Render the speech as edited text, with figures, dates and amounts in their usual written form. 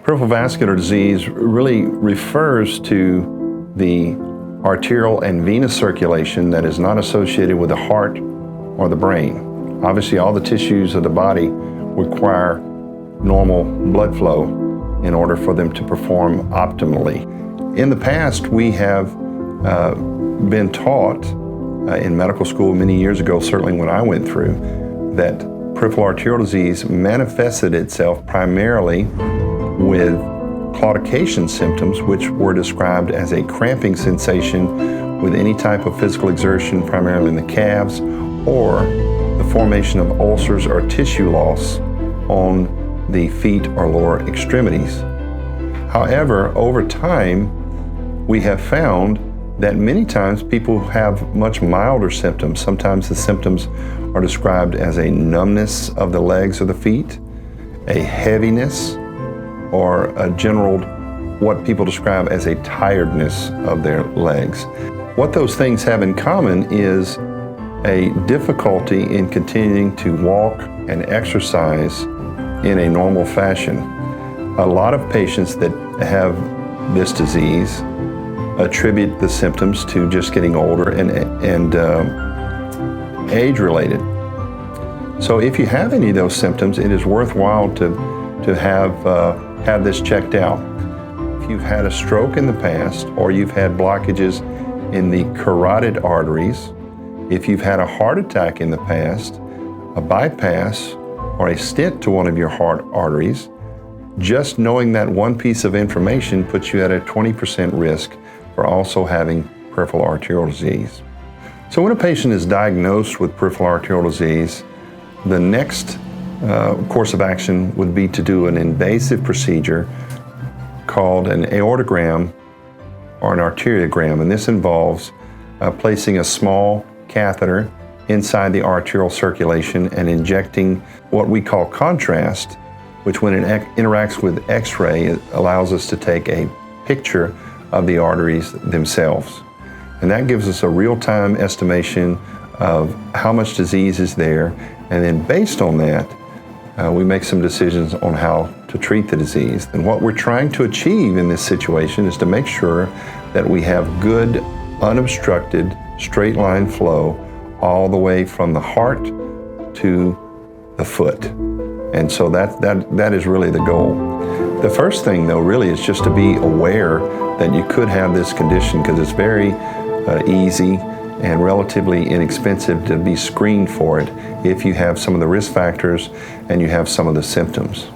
Peripheral vascular disease really refers to the arterial and venous circulation that is not associated with the heart or the brain. Obviously, all the tissues of the body require normal blood flow in order for them to perform optimally. In the past, we have been taught in medical school many years ago, certainly when I went through, that peripheral arterial disease manifested itself primarily with claudication symptoms, which were described as a cramping sensation with any type of physical exertion, primarily in the calves, or the formation of ulcers or tissue loss on the feet or lower extremities. However, over time, we have found that many times people have much milder symptoms. Sometimes the symptoms are described as a numbness of the legs or the feet, a heaviness, or a general, what people describe as a tiredness of their legs. What those things have in common is a difficulty in continuing to walk and exercise in a normal fashion. A lot of patients that have this disease attribute the symptoms to just getting older and age-related. So if you have any of those symptoms, it is worthwhile to have this checked out. If you've had a stroke in the past, or you've had blockages in the carotid arteries, if you've had a heart attack in the past, a bypass, or a stent to one of your heart arteries, just knowing that one piece of information puts you at a 20% risk for also having peripheral arterial disease. So when a patient is diagnosed with peripheral arterial disease, the next course of action would be to do an invasive procedure called an aortogram or an arteriogram, and this involves placing a small catheter inside the arterial circulation and injecting what we call contrast, which when it interacts with X-ray, it allows us to take a picture of the arteries themselves. And that gives us a real-time estimation of how much disease is there, and then based on that, we make some decisions on how to treat the disease. And what we're trying to achieve in this situation is to make sure that we have good, unobstructed, straight line flow all the way from the heart to the foot. And so that is really the goal. The first thing, though, really is just to be aware that you could have this condition, because it's very easy and relatively inexpensive to be screened for it if you have some of the risk factors and you have some of the symptoms.